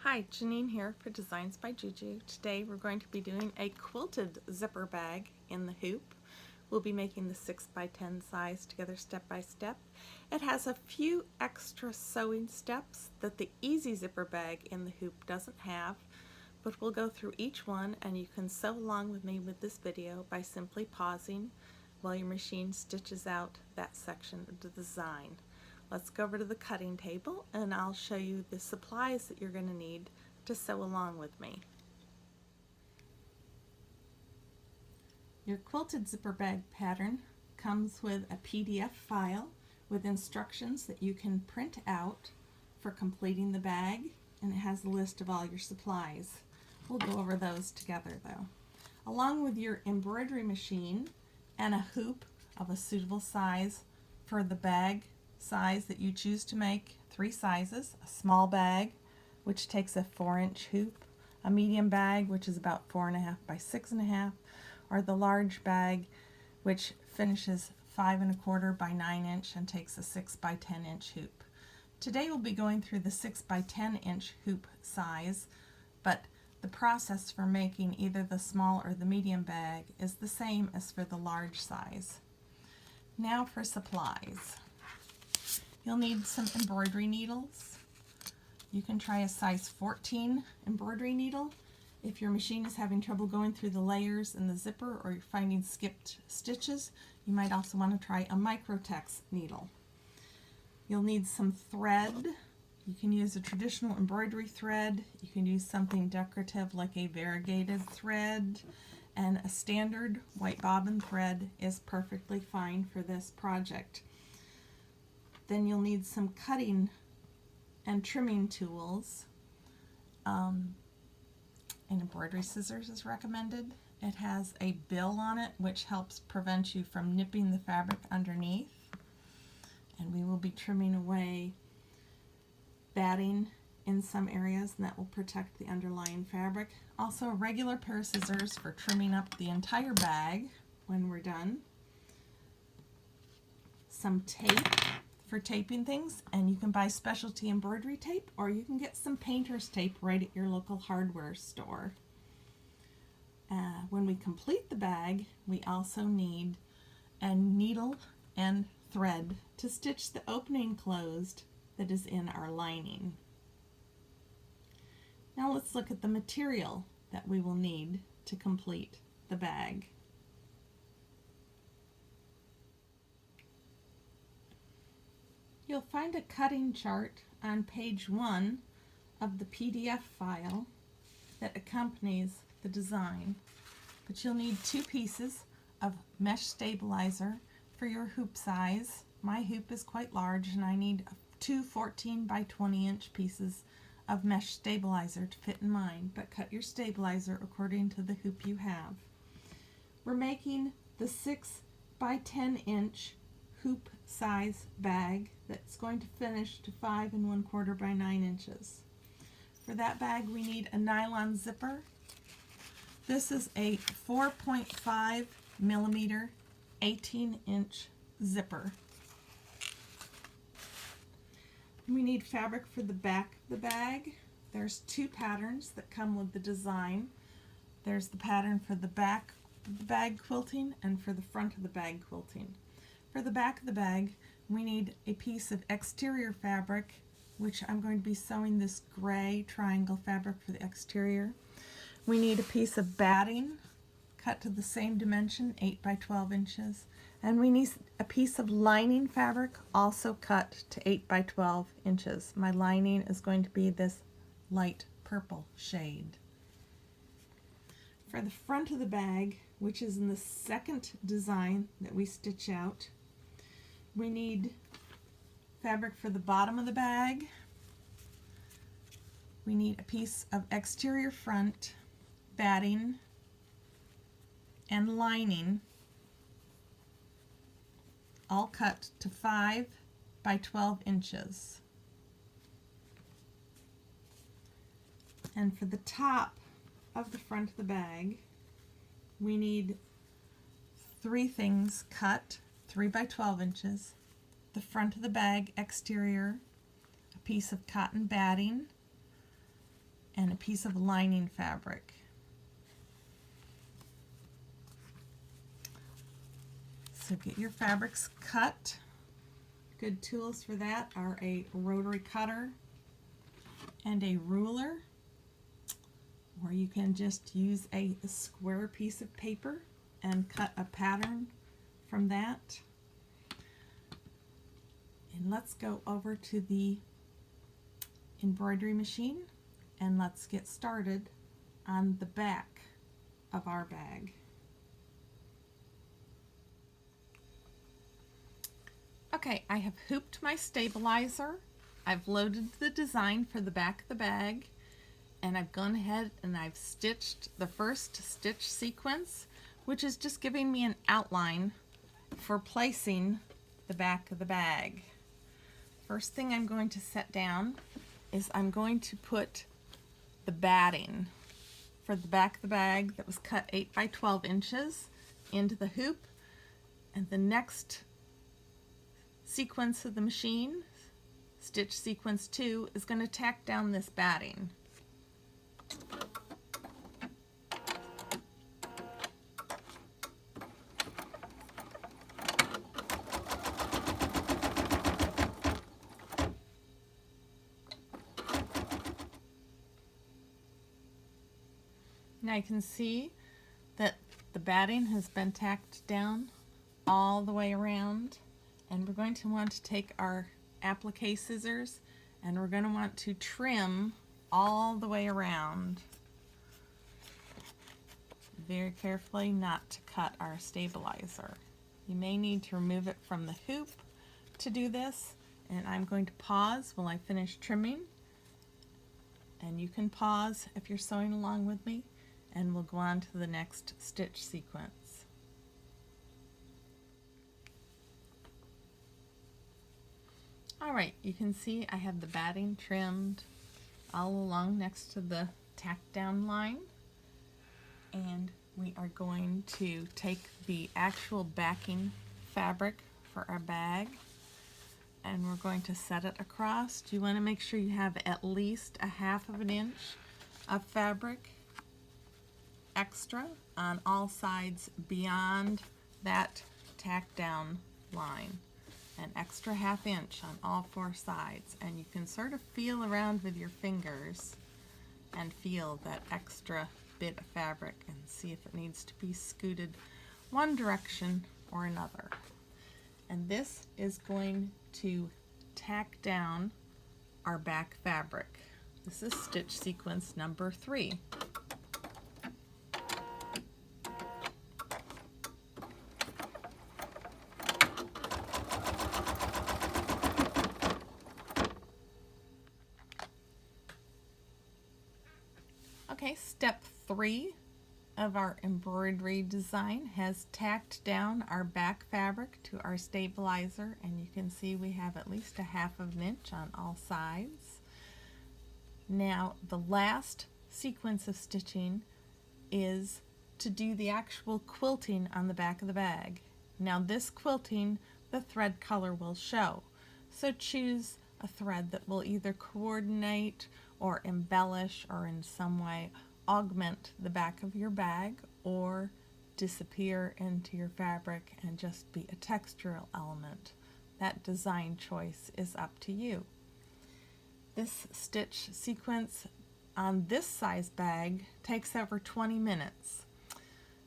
Hi, Janine here for Designs by JuJu. Today we're going to be doing a quilted zipper bag in the hoop. We'll be making the 6x10 size together step by step. It has a few extra sewing steps that the easy zipper bag in the hoop doesn't have, but we'll go through each one and you can sew along with me with this video by simply pausing while your machine stitches out that section of the design. Let's go over to the cutting table and I'll show you the supplies that you're going to need to sew along with me. Your quilted zipper bag pattern comes with a PDF file with instructions that you can print out for completing the bag, and it has a list of all your supplies. We'll go over those together though. Along with your embroidery machine and a hoop of a suitable size for the bag size that you choose to make, 3 sizes: a small bag, which takes a 4-inch hoop, a medium bag, which is about 4.5 by 6.5, or the large bag, which finishes 5.25 by 9-inch and takes a 6 by 10-inch hoop. Today we'll be going through the 6 by 10-inch hoop size, but the process for making either the small or the medium bag is the same as for the large size. Now for supplies. You'll need some embroidery needles. You can try a size 14 embroidery needle. If your machine is having trouble going through the layers in the zipper or you're finding skipped stitches, you might also want to try a Microtex needle. You'll need some thread. You can use a traditional embroidery thread. You can use something decorative like a variegated thread, and a standard white bobbin thread is perfectly fine for this project. Then you'll need some cutting and trimming tools. And embroidery scissors is recommended. It has a bill on it which helps prevent you from nipping the fabric underneath. And we will be trimming away batting in some areas, and that will protect the underlying fabric. Also a regular pair of scissors for trimming up the entire bag when we're done. Some tape for taping things, and you can buy specialty embroidery tape or you can get some painter's tape right at your local hardware store. When we complete the bag, we also need a needle and thread to stitch the opening closed that is in our lining. Now let's look at the material that we will need to complete the bag. You'll find a cutting chart on page 1 of the PDF file that accompanies the design. But you'll need 2 pieces of mesh stabilizer for your hoop size. My hoop is quite large and I need 2 14 by 20-inch pieces of mesh stabilizer to fit in mine, but cut your stabilizer according to the hoop you have. We're making the 6 by 10-inch hoop size bag that's going to finish to 5 1/4 by 9 inches. For that bag we need a nylon zipper. This is a 4.5 millimeter 18-inch zipper. We need fabric for the back of the bag. There's 2 patterns that come with the design. There's the pattern for the back of the bag quilting and for the front of the bag quilting. For the back of the bag, we need a piece of exterior fabric, which I'm going to be sewing this gray triangle fabric for the exterior. We need a piece of batting cut to the same dimension, 8 by 12 inches. And we need a piece of lining fabric also cut to 8 by 12 inches. My lining is going to be this light purple shade. For the front of the bag, which is in the second design that we stitch out, we need fabric for the bottom of the bag. We need a piece of exterior front batting and lining, all cut to 5 by 12 inches. And for the top of the front of the bag, we need 3 things cut 3 by 12 inches, the front of the bag exterior, a piece of cotton batting, and a piece of lining fabric. So get your fabrics cut. Good tools for that are a rotary cutter and a ruler, or you can just use a square piece of paper and cut a pattern from that. And let's go over to the embroidery machine and let's get started on the back of our bag. Okay, I have hooped my stabilizer. I've loaded the design for the back of the bag, and I've gone ahead and I've stitched the first stitch sequence, which is just giving me an outline for placing the back of the bag. First thing I'm going to set down is I'm going to put the batting for the back of the bag that was cut 8 by 12 inches into the hoop, and the next sequence of the machine, stitch sequence 2, is going to tack down this batting. Now you can see that the batting has been tacked down all the way around, and we're going to want to take our applique scissors and we're going to want to trim all the way around very carefully, not to cut our stabilizer. You may need to remove it from the hoop to do this, and I'm going to pause while I finish trimming, and you can pause if you're sewing along with me, and we'll go on to the next stitch sequence. Alright, you can see I have the batting trimmed all along next to the tack down line, and we are going to take the actual backing fabric for our bag and we're going to set it across. You want to make sure you have at least a 1/2 inch of fabric extra on all sides beyond that tack down line. An extra 1/2 inch on all 4 sides, and you can sort of feel around with your fingers and feel that extra bit of fabric and see if it needs to be scooted one direction or another. And this is going to tack down our back fabric. This is stitch sequence number 3. Okay, step 3 of our embroidery design has tacked down our back fabric to our stabilizer, and you can see we have at least a 1/2 inch on all sides. Now the last sequence of stitching is to do the actual quilting on the back of the bag. Now this quilting, the thread color will show, so choose a thread that will either coordinate or embellish or in some way augment the back of your bag or disappear into your fabric and just be a textural element. That design choice is up to you. This stitch sequence on this size bag takes over 20 minutes.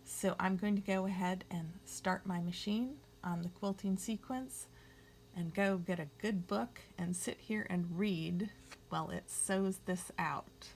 So I'm going to go ahead and start my machine on the quilting sequence and go get a good book and sit here and read while it sews this out.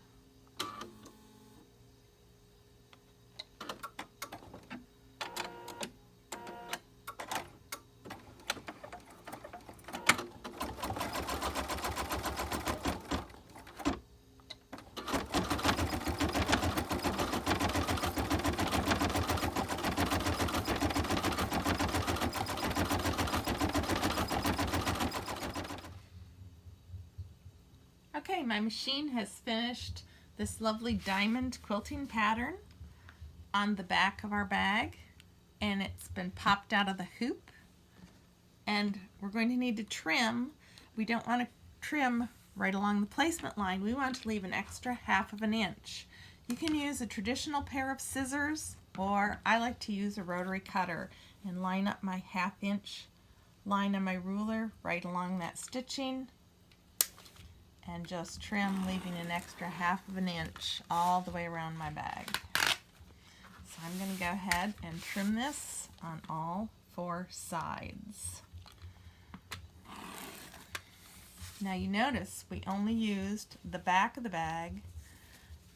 Okay, my machine has finished this lovely diamond quilting pattern on the back of our bag, and it's been popped out of the hoop, and we're going to need to trim. We don't want to trim right along the placement line, we want to leave an extra 1/2 inch. You can use a traditional pair of scissors, or I like to use a rotary cutter and line up my 1/2 inch line on my ruler right along that stitching and just trim, leaving an extra 1/2 inch all the way around my bag. So I'm going to go ahead and trim this on all 4 sides. Now you notice we only used the back of the bag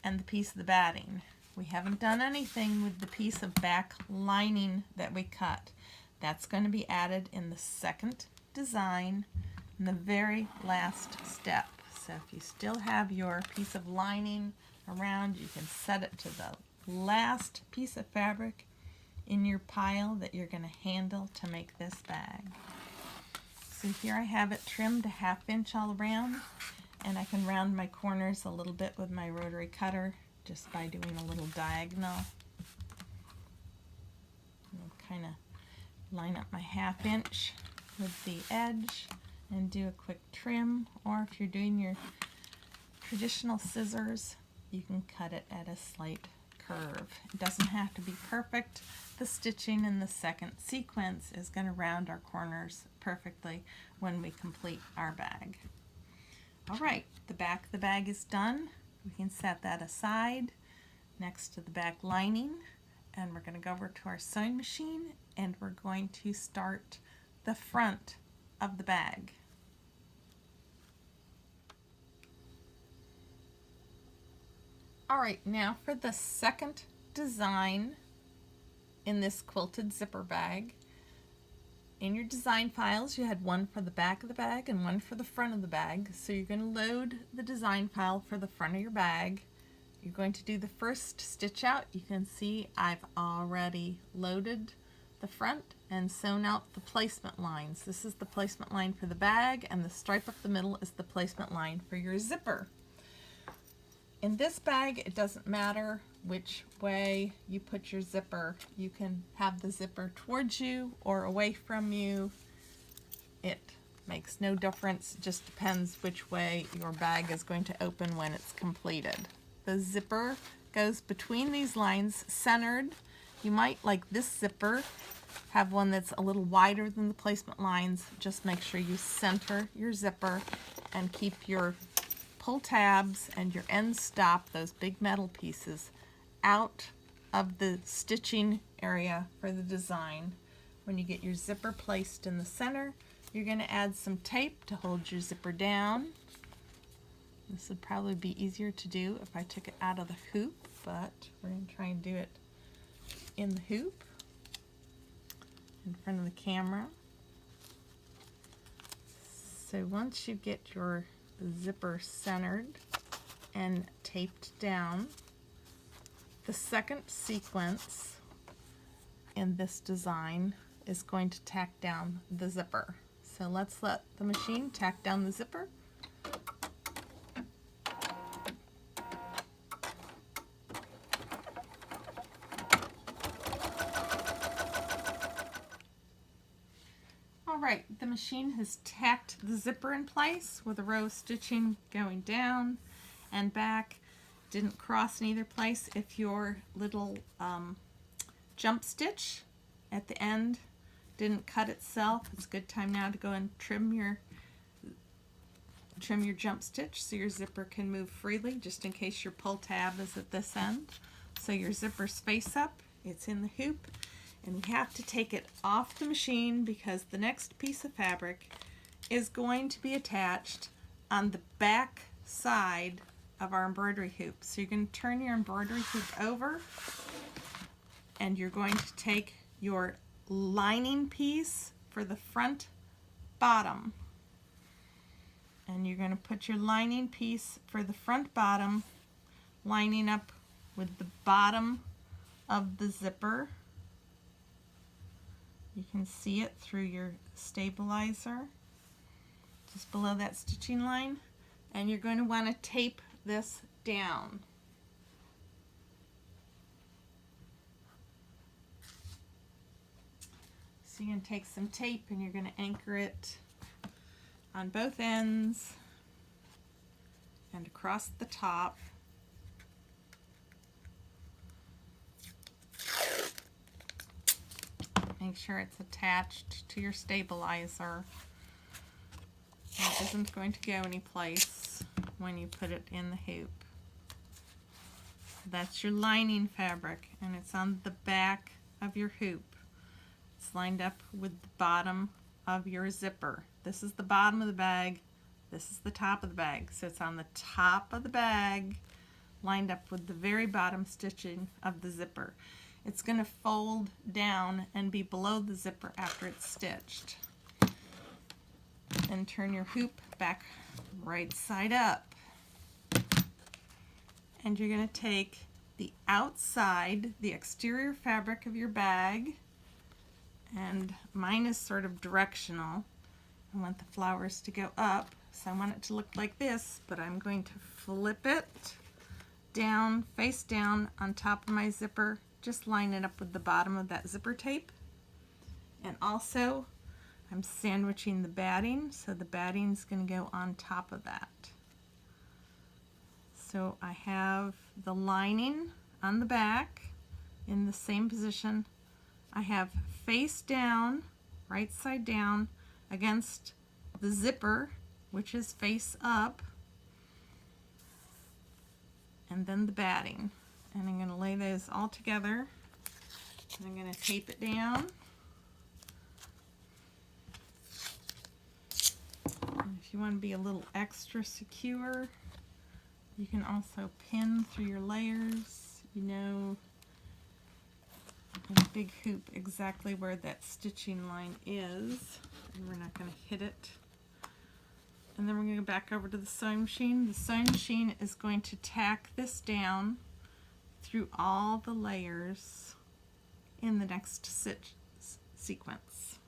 and the piece of the batting. We haven't done anything with the piece of back lining that we cut. That's going to be added in the second design in the very last step. So if you still have your piece of lining around, you can set it to the last piece of fabric in your pile that you're going to handle to make this bag. So here I have it trimmed a 1/2 inch all around, and I can round my corners a little bit with my rotary cutter just by doing a little diagonal. And kind of line up my 1/2 inch with the edge and do a quick trim, or if you're doing your traditional scissors, you can cut it at a slight curve. It doesn't have to be perfect. The stitching in the second sequence is going to round our corners perfectly when we complete our bag. Alright, the back of the bag is done. We can set that aside next to the back lining, and we're going to go over to our sewing machine and we're going to start the front of the bag. Alright, now for the second design in this quilted zipper bag. In your design files, you had one for the back of the bag and one for the front of the bag. So you're going to load the design file for the front of your bag. You're going to do the first stitch out. You can see I've already loaded the front and sewn out the placement lines. This is the placement line for the bag, and the stripe up the middle is the placement line for your zipper. In this bag, it doesn't matter which way you put your zipper. You can have the zipper towards you or away from you. It makes no difference. It just depends which way your bag is going to open when it's completed. The zipper goes between these lines, centered. You might, like this zipper, have one that's a little wider than the placement lines. Just make sure you center your zipper and keep your pull tabs and your end stop, those big metal pieces, out of the stitching area for the design. When you get your zipper placed in the center, you're going to add some tape to hold your zipper down. This would probably be easier to do if I took it out of the hoop, but we're going to try and do it in the hoop in front of the camera. So once you get your zipper centered and taped down, the second sequence in this design is going to tack down the zipper. So let's let the machine tack down the zipper. Alright, the machine has tacked the zipper in place with a row of stitching going down and back. Didn't cross in either place. If your little jump stitch at the end didn't cut itself, it's a good time now to go and trim your jump stitch so your zipper can move freely, just in case your pull tab is at this end. So your zipper's face up, it's in the hoop, and we have to take it off the machine because the next piece of fabric is going to be attached on the back side of our embroidery hoop. So you're going to turn your embroidery hoop over, and you're going to take your lining piece for the front bottom, and you're going to put your lining piece for the front bottom lining up with the bottom of the zipper. You can see it through your stabilizer just below that stitching line, and you're going to want to tape this down. So you're going to take some tape and you're going to anchor it on both ends and across the top. Make sure it's attached to your stabilizer. It isn't going to go anyplace when you put it in the hoop. That's your lining fabric, and it's on the back of your hoop. It's lined up with the bottom of your zipper. This is the bottom of the bag. This is the top of the bag. So it's on the top of the bag, lined up with the very bottom stitching of the zipper. It's going to fold down and be below the zipper after it's stitched. And turn your hoop back right side up. And you're going to take the outside, the exterior fabric of your bag, and mine is sort of directional. I want the flowers to go up, so I want it to look like this, but I'm going to flip it down, face down on top of my zipper. Just line it up with the bottom of that zipper tape. And also, I'm sandwiching the batting, so the batting's going to go on top of that. So I have the lining on the back in the same position. I have face down, right side down, against the zipper, which is face up, and then the batting. And I'm going to lay those all together, and I'm going to tape it down. And if you want to be a little extra secure, you can also pin through your layers, you know, in a big hoop exactly where that stitching line is. And we're not going to hit it. And then we're going to go back over to the sewing machine. The sewing machine is going to tack this down through all the layers in the next stitch sequence.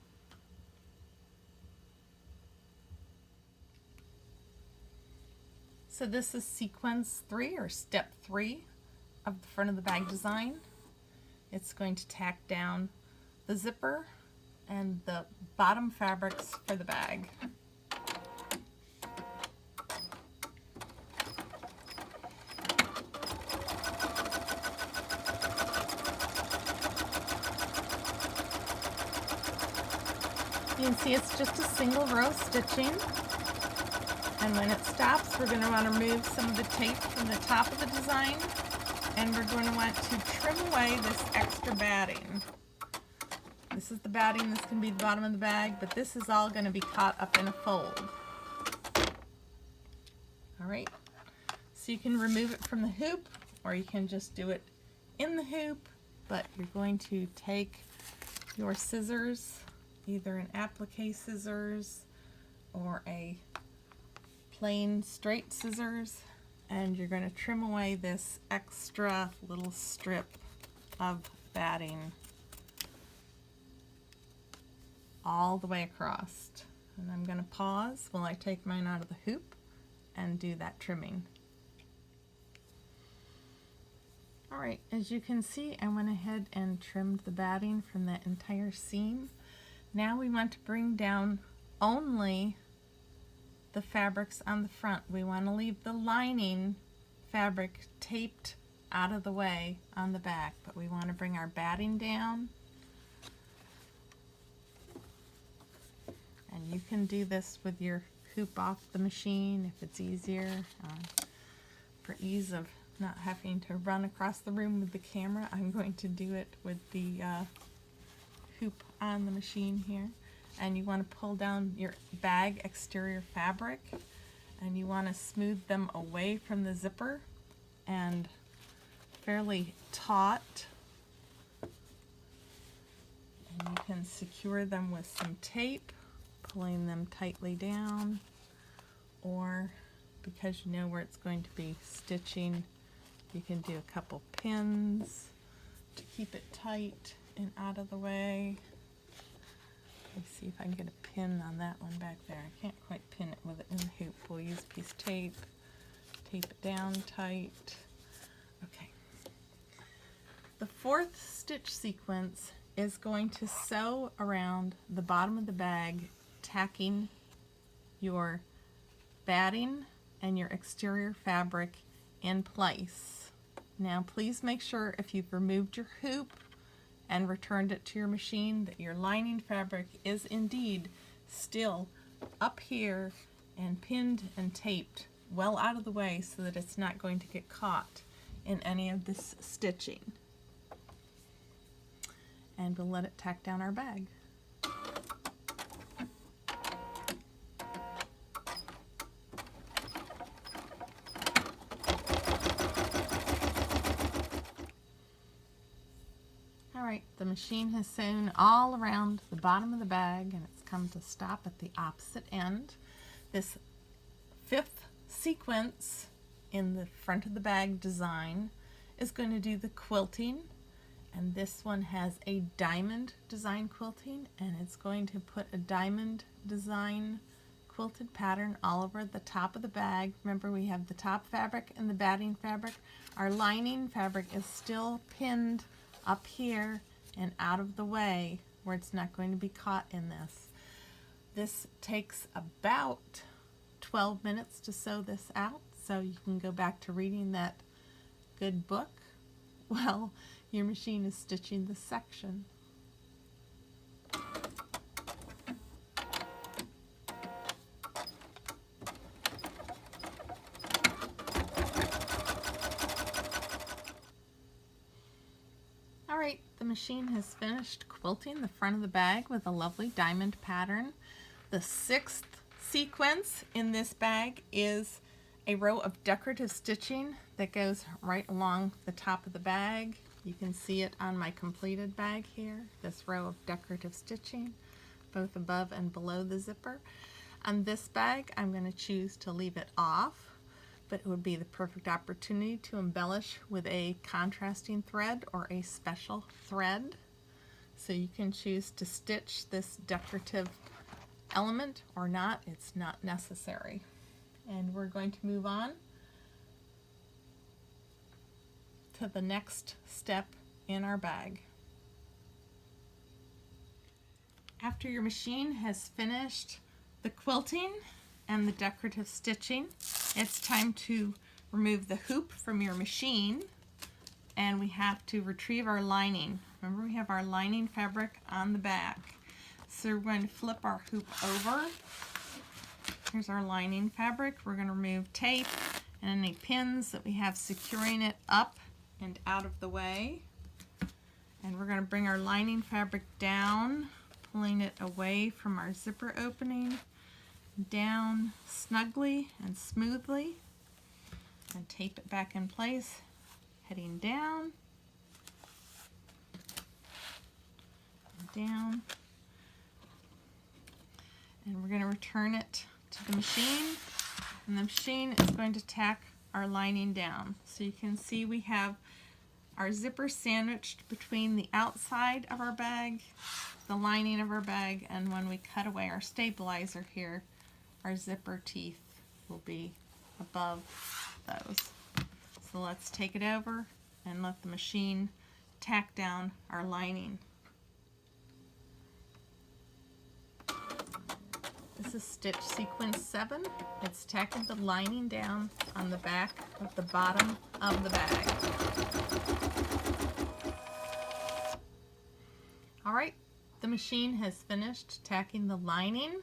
So this is sequence 3 or step 3 of the front of the bag design. It's going to tack down the zipper and the bottom fabrics for the bag. You can see it's just a single row stitching, and when it stops we're going to want to remove some of the tape from the top of the design, and we're going to want to trim away this extra batting. This is the batting that's going to be the bottom of the bag, but this is all going to be caught up in a fold. Alright, so you can remove it from the hoop, or you can just do it in the hoop, but you're going to take your scissors, either an applique scissors or a plain straight scissors, and you're going to trim away this extra little strip of batting all the way across. And I'm going to pause while I take mine out of the hoop and do that trimming. Alright, as you can see, I went ahead and trimmed the batting from that entire seam. Now we want to bring down only the fabrics on the front. We want to leave the lining fabric taped out of the way on the back, but we want to bring our batting down. And you can do this with your hoop off the machine if it's easier. For ease of not having to run across the room with the camera, I'm going to do it with the hoop on the machine here. And you want to pull down your bag exterior fabric, and you want to smooth them away from the zipper and fairly taut, and you can secure them with some tape, pulling them tightly down, or because you know where it's going to be stitching, you can do a couple pins to keep it tight and out of the way. Let's see if I can get a pin on that one back there. I can't quite pin it with it in the hoop. We'll use a piece of tape, tape it down tight. Okay. The fourth stitch sequence is going to sew around the bottom of the bag, tacking your batting and your exterior fabric in place. Now please make sure if you've removed your hoop and returned it to your machine that your lining fabric is indeed still up here and pinned and taped well out of the way so that it's not going to get caught in any of this stitching. And we'll let it tack down our bag. Alright, the machine has sewn all around the bottom of the bag and it's come to stop at the opposite end. This fifth sequence in the front of the bag design is going to do the quilting, and this one has a diamond design quilting, and it's going to put a diamond design quilted pattern all over the top of the bag. Remember, we have the top fabric and the batting fabric. Our lining fabric is still pinned up here and out of the way where it's not going to be caught in this. This takes about 12 minutes to sew this out, so you can go back to reading that good book while your machine is stitching this section. Alright, the machine has finished quilting the front of the bag with a lovely diamond pattern. The sixth sequence in this bag is a row of decorative stitching that goes right along the top of the bag. You can see it on my completed bag here, this row of decorative stitching, both above and below the zipper. On this bag, I'm going to choose to leave it off, but it would be the perfect opportunity to embellish with a contrasting thread or a special thread. So you can choose to stitch this decorative element or not. It's not necessary. And we're going to move on to the next step in our bag. After your machine has finished the quilting and the decorative stitching, it's time to remove the hoop from your machine, and we have to retrieve our lining. Remember, we have our lining fabric on the back. So we're going to flip our hoop over. Here's our lining fabric. We're going to remove tape and any pins that we have securing it up and out of the way. And we're going to bring our lining fabric down, pulling it away from our zipper opening, down snugly and smoothly, and tape it back in place, heading down, and down. And we're going to return it to the machine, and the machine is going to tack our lining down. So you can see we have our zipper sandwiched between the outside of our bag, the lining of our bag, and when we cut away our stabilizer here, our zipper teeth will be above those. So let's take it over and let the machine tack down our lining. This is stitch sequence 7. It's tacking the lining down on the back of the bottom of the bag. Alright, the machine has finished tacking the lining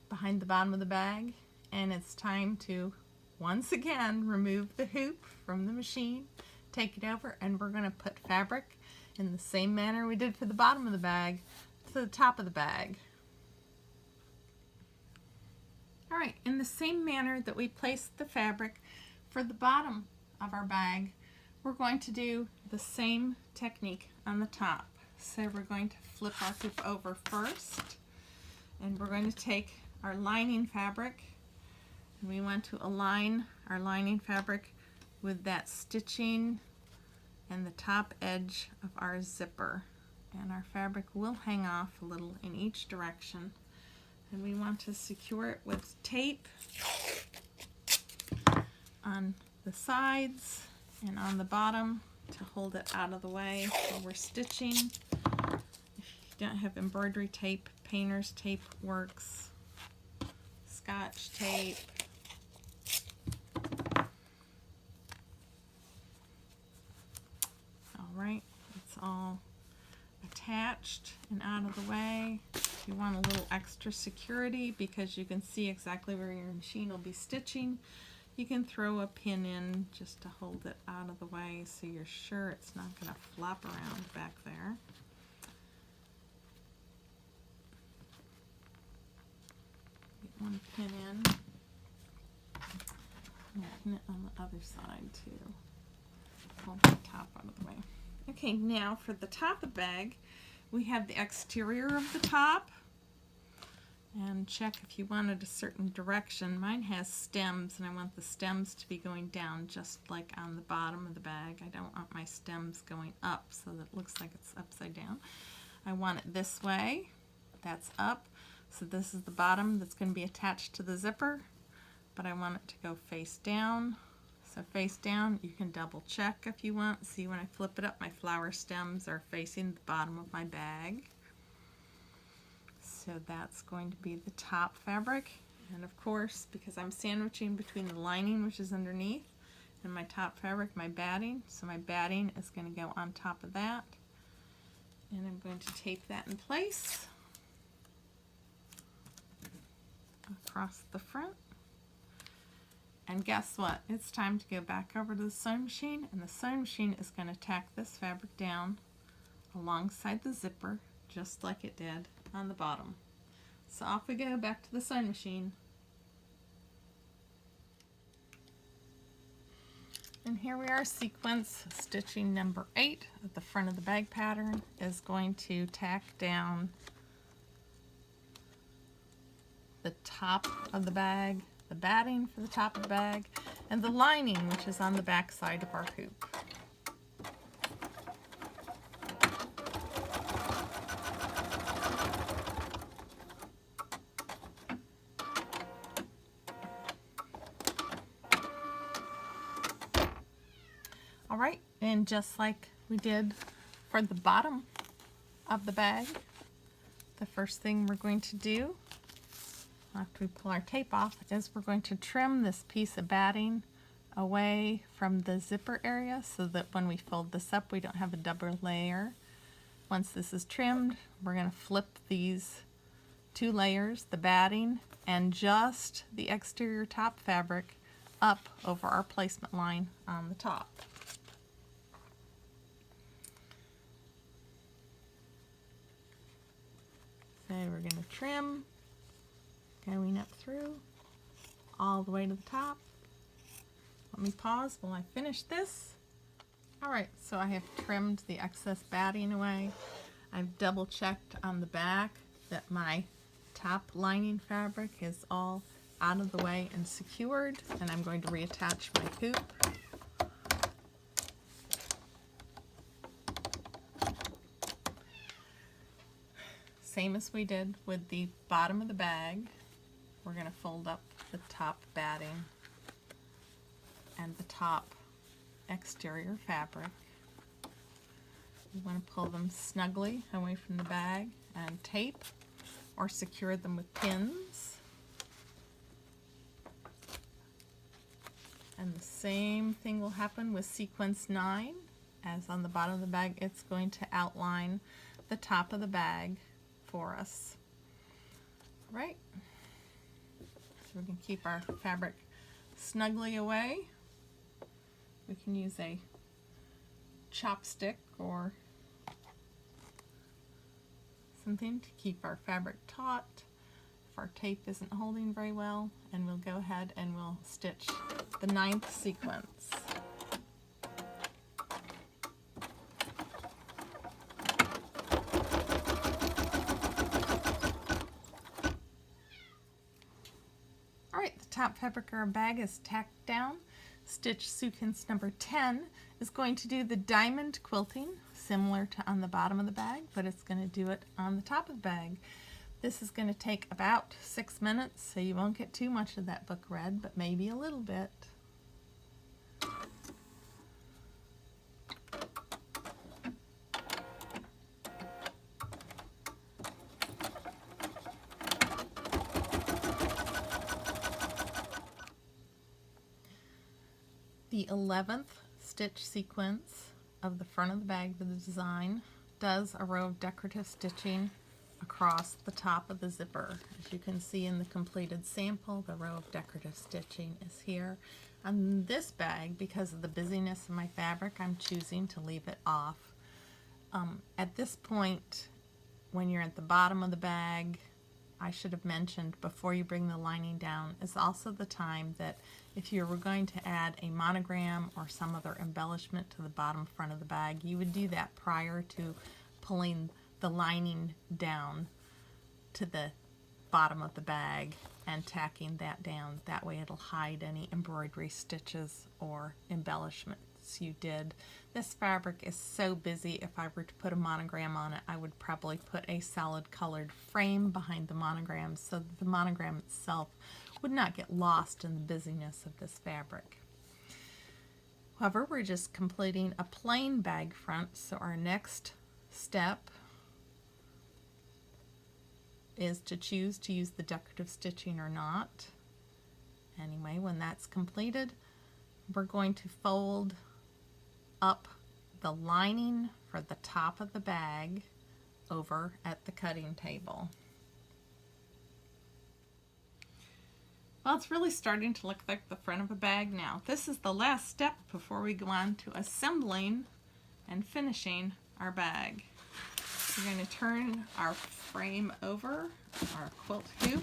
behind the bottom of the bag, and it's time to once again remove the hoop from the machine, take it over, and we're going to put fabric in the same manner we did for the bottom of the bag to the top of the bag. Alright, in the same manner that we placed the fabric for the bottom of our bag, we're going to do the same technique on the top. So we're going to flip our hoop over first, and we're going to take our lining fabric, and we want to align our lining fabric with that stitching and the top edge of our zipper. And our fabric will hang off a little in each direction. And we want to secure it with tape on the sides and on the bottom to hold it out of the way while we're stitching. If you don't have embroidery tape, painter's tape works. Scotch tape, want a little extra security because you can see exactly where your machine will be stitching, you can throw a pin in just to hold it out of the way so you're sure it's not going to flop around back there. Get one pin in. And pin it on the other side too. Hold the top out of the way. Okay, now for the top of the bag, we have the exterior of the top. And check if you wanted a certain direction. Mine has stems, and I want the stems to be going down just like on the bottom of the bag. I don't want my stems going up so that it looks like it's upside down. I want it this way. That's up. So this is the bottom that's going to be attached to the zipper, but I want it to go face down. So face down, you can double check if you want. See, when I flip it up, my flower stems are facing the bottom of my bag. So that's going to be the top fabric. And of course, because I'm sandwiching between the lining, which is underneath, and my top fabric, my batting. So my batting is going to go on top of that. And I'm going to tape that in place across the front. And guess what? It's time to go back over to the sewing machine, and the sewing machine is going to tack this fabric down alongside the zipper, just like it did on the bottom. So off we go back to the sewing machine. And here we are, sequence stitching number 8 at the front of the bag pattern is going to tack down the top of the bag, the batting for the top of the bag, and the lining, which is on the back side of our hoop. All right, and just like we did for the bottom of the bag, the first thing we're going to do after we pull our tape off is we're going to trim this piece of batting away from the zipper area so that when we fold this up, we don't have a double layer. Once this is trimmed, we're going to flip these 2 layers, the batting and just the exterior top fabric, up over our placement line on the top. So we're going to trim, going up through, all the way to the top. Let me pause while I finish this. Alright, so I have trimmed the excess batting away. I've double checked on the back that my top lining fabric is all out of the way and secured, and I'm going to reattach my hoop. Same as we did with the bottom of the bag, we're going to fold up the top batting and the top exterior fabric. You want to pull them snugly away from the bag and tape or secure them with pins. And the same thing will happen with sequence 9. As on the bottom of the bag, it's going to outline the top of the bag for us. Right? So we can keep our fabric snugly away. We can use a chopstick or something to keep our fabric taut if our tape isn't holding very well, and we'll go ahead and we'll stitch the 9th sequence. Alright, the top fabric of our bag is tacked down. Stitch sequence number 10 is going to do the diamond quilting, similar to on the bottom of the bag, but it's going to do it on the top of the bag. This is going to take about 6 minutes, so you won't get too much of that book read, but maybe a little bit. The 11th stitch sequence of the front of the bag of the design does a row of decorative stitching across the top of the zipper. As you can see in the completed sample, the row of decorative stitching is here. On this bag, because of the busyness of my fabric, I'm choosing to leave it off. At this point, when you're at the bottom of the bag, I should have mentioned before you bring the lining down is also the time that if you were going to add a monogram or some other embellishment to the bottom front of the bag, you would do that prior to pulling the lining down to the bottom of the bag and tacking that down. That way it'll hide any embroidery stitches or embellishments you did. This fabric is so busy, if I were to put a monogram on it, I would probably put a solid colored frame behind the monogram so that the monogram itself would not get lost in the busyness of this fabric. However, we're just completing a plain bag front, so our next step is to choose to use the decorative stitching or not. Anyway, when that's completed, we're going to fold up the lining for the top of the bag over at the cutting table. Well, it's really starting to look like the front of a bag now. This is the last step before we go on to assembling and finishing our bag. We're going to turn our frame over, our quilt hoop,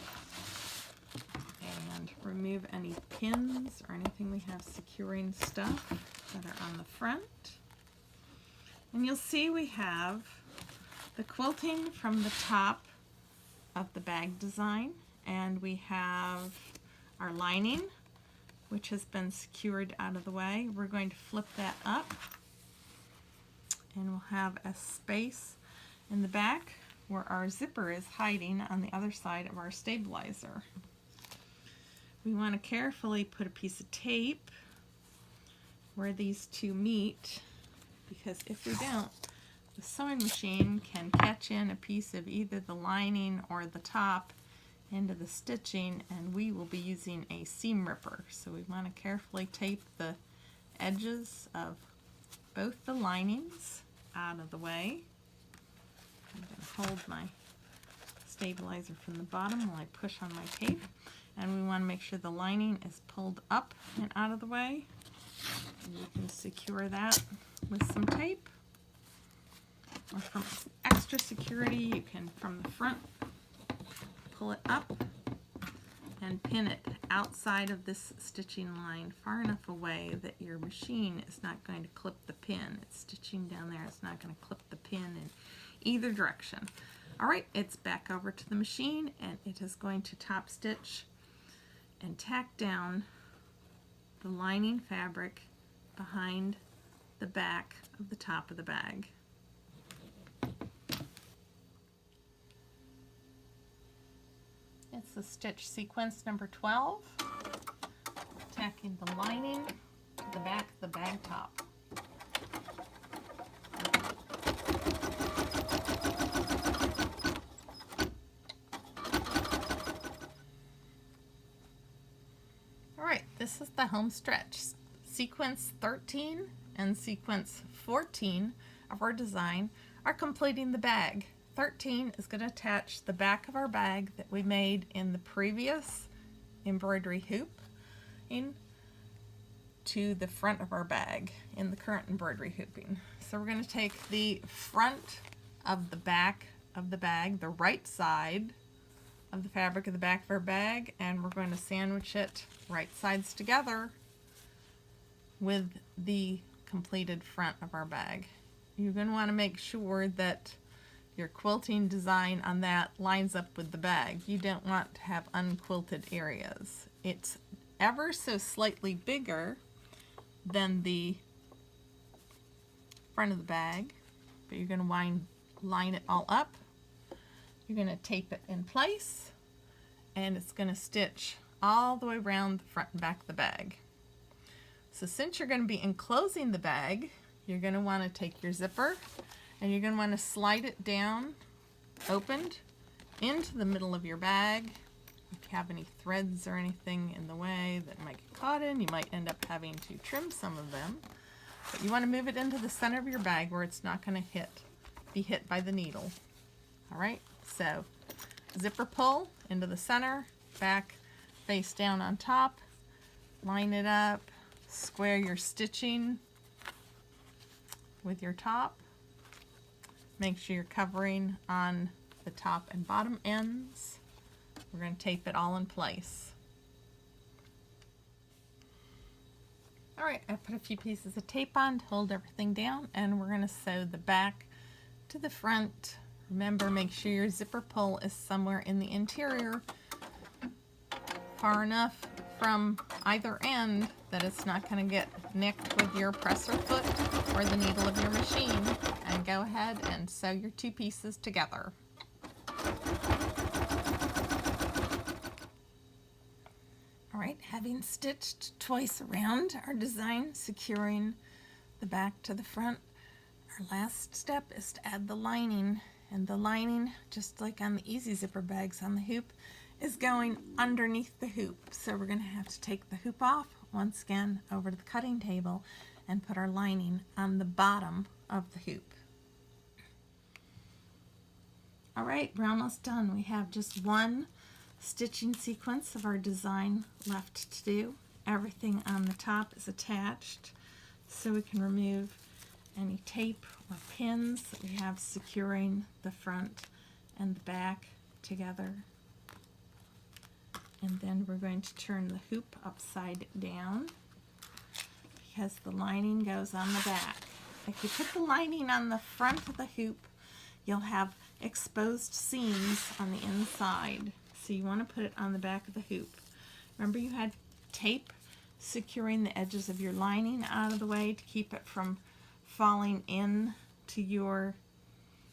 and remove any pins or anything we have securing stuff that are on the front. And you'll see we have the quilting from the top of the bag design, and we have our lining, which has been secured out of the way. We're going to flip that up, and we'll have a space in the back where our zipper is hiding on the other side of our stabilizer. We want to carefully put a piece of tape where these two meet, because if we don't, the sewing machine can catch in a piece of either the lining or the top into the stitching, and we will be using a seam ripper. So we want to carefully tape the edges of both the linings out of the way. I'm going to hold my stabilizer from the bottom while I push on my tape. And we want to make sure the lining is pulled up and out of the way. And you can secure that with some tape. Or from extra security, you can, from the front, pull it up and pin it outside of this stitching line far enough away that your machine is not going to clip the pin. It's stitching down there. It's not going to clip the pin in either direction. Alright, it's back over to the machine, and it is going to top stitch and tack down the lining fabric behind the back of the top of the bag. It's the stitch sequence number 12, tacking the lining to the back of the bag top. Alright, this is the home stretch. Sequence 13 and sequence 14 of our design are completing the bag. 13 is going to attach the back of our bag that we made in the previous embroidery hoop to the front of our bag in the current embroidery hooping. So we're going to take the front of the back of the bag, the right side of the fabric of the back of our bag, and we're going to sandwich it right sides together with the completed front of our bag. You're going to want to make sure that your quilting design on that lines up with the bag. You don't want to have unquilted areas. It's ever so slightly bigger than the front of the bag, but you're going to line it all up. You're going to tape it in place, and it's going to stitch all the way around the front and back of the bag. So since you're going to be enclosing the bag, you're going to want to take your zipper and you're going to want to slide it down, opened, into the middle of your bag. If you have any threads or anything in the way that might get caught in, you might end up having to trim some of them. But you want to move it into the center of your bag where it's not going to be hit by the needle. Alright, So zipper pull into the center, back face down on top, line it up, square your stitching with your top. Make sure you're covering on the top and bottom ends. We're going to tape it all in place. Alright, I put a few pieces of tape on to hold everything down, and we're going to sew the back to the front. Remember, make sure your zipper pull is somewhere in the interior, far enough from either end that it's not going to get nicked with your presser foot or the needle of your machine. And go ahead and sew your two pieces together. Alright, having stitched twice around our design, securing the back to the front, our last step is to add the lining. And the lining, just like on the easy zipper bags on the hoop, is going underneath the hoop. So we're going to have to take the hoop off, once again over to the cutting table, and put our lining on the bottom of the hoop. Alright, we're almost done. We have just one stitching sequence of our design left to do. Everything on the top is attached, so we can remove any tape or pins that we have securing the front and the back together. And then we're going to turn the hoop upside down because the lining goes on the back. If you put the lining on the front of the hoop, you'll have exposed seams on the inside. So you want to put it on the back of the hoop. Remember, you had tape securing the edges of your lining out of the way to keep it from falling in to your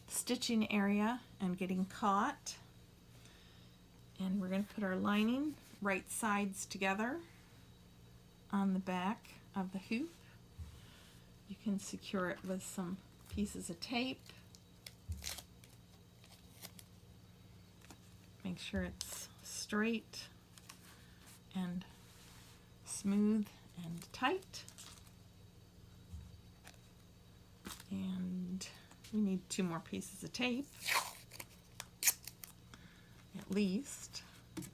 stitching area and getting caught. And we're going to put our lining right sides together on the back of the hoop. You can secure it with some pieces of tape. Make sure it's straight and smooth and tight. And we need 2 more pieces of tape, at least.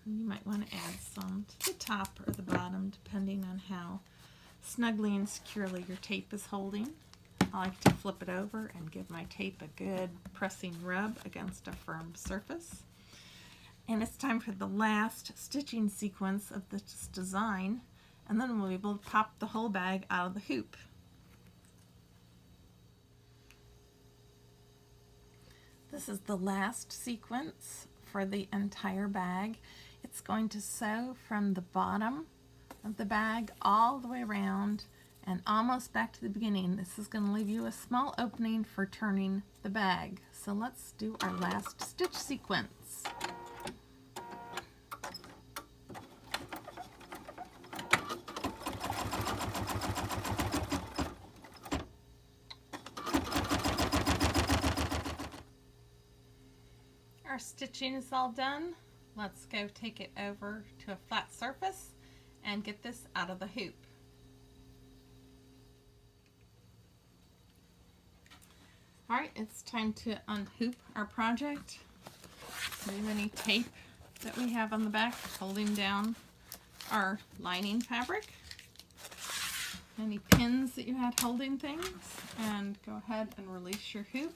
And you might want to add some to the top or the bottom, depending on how snugly and securely your tape is holding. I like to flip it over and give my tape a good pressing rub against a firm surface. And it's time for the last stitching sequence of this design, and then we'll be able to pop the whole bag out of the hoop. This is the last sequence for the entire bag. It's going to sew from the bottom of the bag all the way around and almost back to the beginning. This is going to leave you a small opening for turning the bag. So let's do our last stitch sequence. Our stitching is all done. Let's go take it over to a flat surface and get this out of the hoop. Alright, it's time to unhoop our project. Remove any tape that we have on the back holding down our lining fabric. Any pins that you had holding things, and go ahead and release your hoop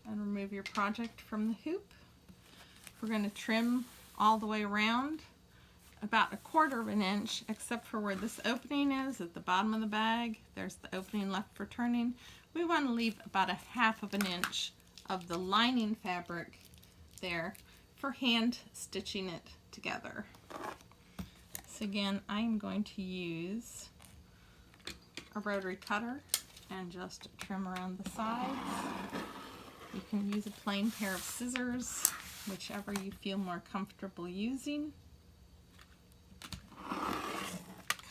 and remove your project from the hoop. We're going to trim all the way around about 1/4 of an inch, except for where this opening is at the bottom of the bag. There's the opening left for turning. We want to leave about 1/2 of an inch of the lining fabric there for hand stitching it together. So again, I'm going to use a rotary cutter and just trim around the sides. You can use a plain pair of scissors, whichever you feel more comfortable using.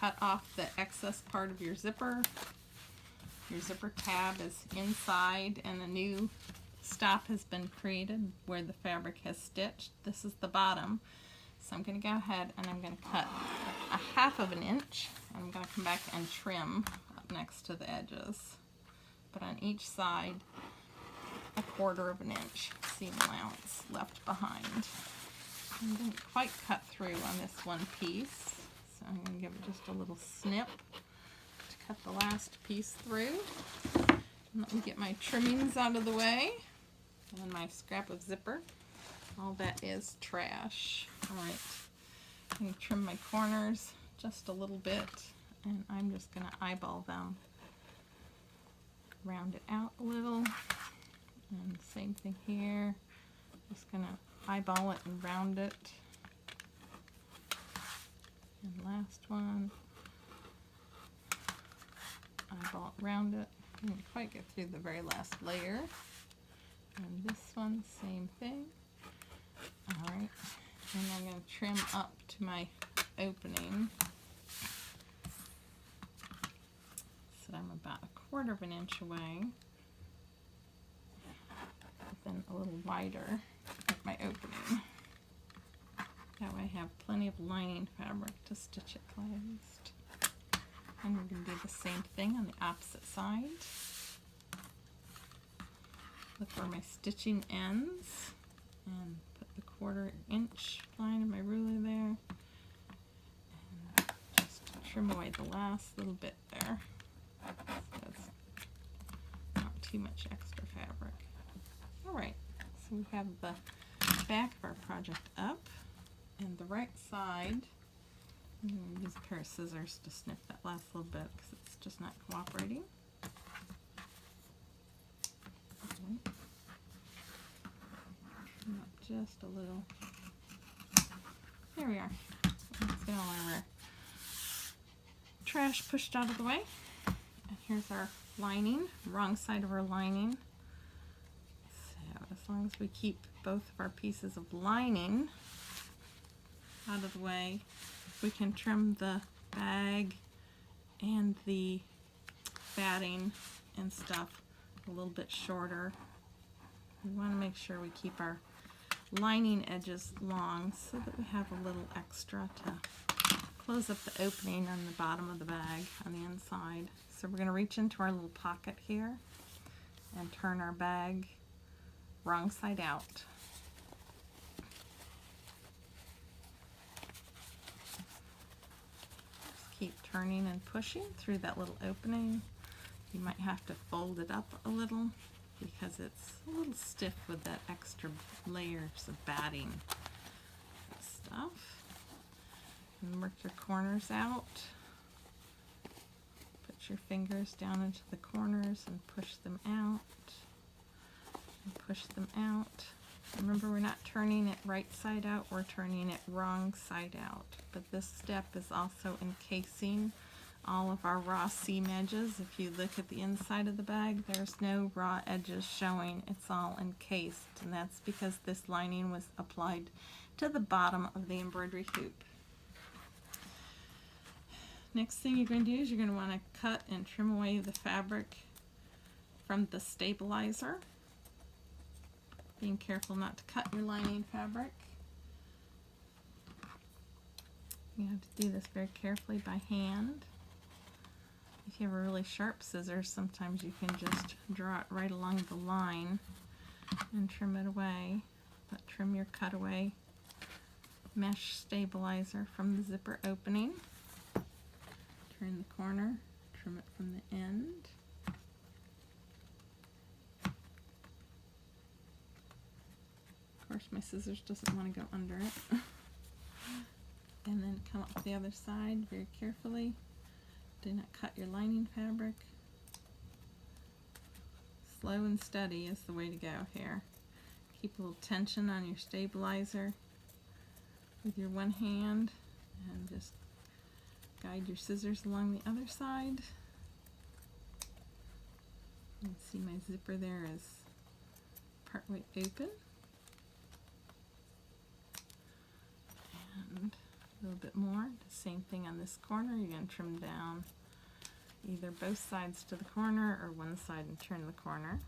Cut off the excess part of your zipper. Your zipper tab is inside and a new stop has been created where the fabric has stitched. This is the bottom. So I'm going to go ahead and I'm going to cut 1/2 of an inch. I'm going to come back and trim up next to the edges. But on each side, a 1/4 of an inch seam allowance left behind. I didn't quite cut through on this one piece, so I'm going to give it just a little snip to cut the last piece through. And let me get my trimmings out of the way and my scrap of zipper. All that is trash. Alright, I'm going to trim my corners just a little bit, and I'm just going to eyeball them. Round it out a little, and same thing here. Just going to eyeball it and round it. And last one, eyeball it, round it. I didn't quite get through the very last layer. And this one, same thing. Alright, and I'm going to trim up to my opening. So I'm about a 1/4 of an inch away. Then a little wider at my opening. That way I have plenty of lining fabric to stitch it closed. And we're going to do the same thing on the opposite side. Look where my stitching ends and put the 1/4 inch line of my ruler there. And just trim away the last little bit there. So it's not too much extra fabric. Alright, so we have the back of our project up, and the right side, I'm going to use a pair of scissors to snip that last little bit because it's just not cooperating. Trim up just a little. There we are. Let's get all our trash pushed out of the way. And here's our lining, wrong side of our lining. So as long as we keep both of our pieces of lining out of the way, we can trim the bag and the batting and stuff a little bit shorter. We want to make sure we keep our lining edges long so that we have a little extra to close up the opening on the bottom of the bag on the inside. So we're going to reach into our little pocket here and turn our bag wrong side out. Just keep turning and pushing through that little opening. You might have to fold it up a little because it's a little stiff with that extra layers of batting and stuff. And work your corners out. Put your fingers down into the corners and push them out. And push them out. Remember, we're not turning it right side out, we're turning it wrong side out. But this step is also encasing all of our raw seam edges. If you look at the inside of the bag, there's no raw edges showing. It's all encased, and that's because this lining was applied to the bottom of the embroidery hoop. Next thing you're going to do is you're going to want to cut and trim away the fabric from the stabilizer. Being careful not to cut your lining fabric. You have to do this very carefully by hand. If you have a really sharp scissors, sometimes you can just draw it right along the line and trim it away. But trim your cutaway mesh stabilizer from the zipper opening. Turn the corner, trim it from the end. Of course, my scissors doesn't want to go under it. And then come up the other side very carefully. Do not cut your lining fabric. Slow and steady is the way to go here. Keep a little tension on your stabilizer with your one hand and just guide your scissors along the other side. You can see my zipper there is partway open. And a little bit more. The same thing on this corner. You're going to trim down either both sides to the corner or one side and turn the corner.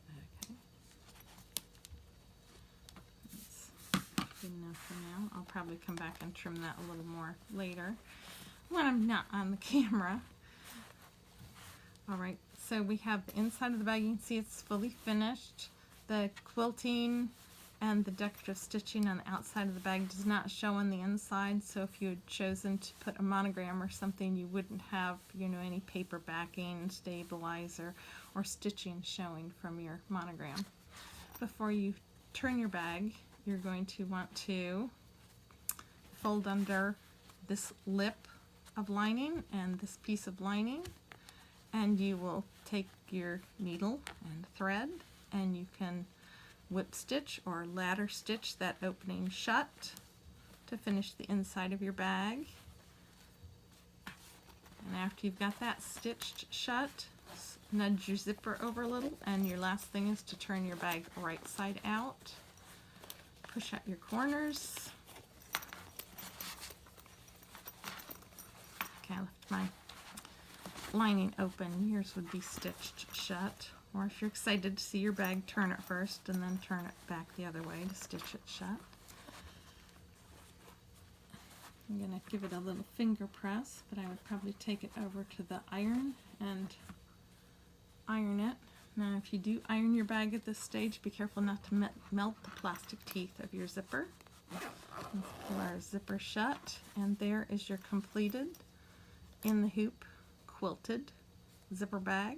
Okay. That's good enough for now. I'll probably come back and trim that a little more later when I'm not on the camera. Alright, So we have the inside of the bag. You can see it's fully finished. The quilting and the decorative stitching on the outside of the bag does not show on the inside, so if you had chosen to put a monogram or something, you wouldn't have, you know, any paper backing, stabilizer, or stitching showing from your monogram. Before you turn your bag, you're going to want to fold under this lip of lining and this piece of lining, and you will take your needle and thread, and you can whip stitch or ladder stitch that opening shut to finish the inside of your bag. And after you've got that stitched shut, nudge your zipper over a little, and your last thing is to turn your bag right side out. Push out your corners. Okay, I left my lining open. Yours would be stitched shut. Or if you're excited to see your bag, turn it first and then turn it back the other way to stitch it shut. I'm going to give it a little finger press, but I would probably take it over to the iron and iron it. Now if you do iron your bag at this stage, be careful not to melt the plastic teeth of your zipper. Pull our zipper shut, and there is your completed in the hoop quilted zipper bag.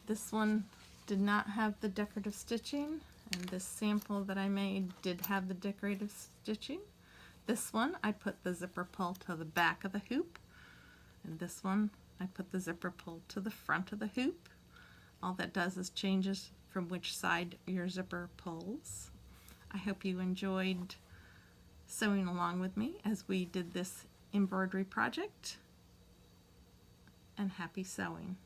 This one did not have the decorative stitching, and this sample that I made did have the decorative stitching. This one I put the zipper pull to the back of the hoop, and this one I put the zipper pull to the front of the hoop. All that does is changes from which side your zipper pulls. I hope you enjoyed sewing along with me as we did this embroidery project, and happy sewing.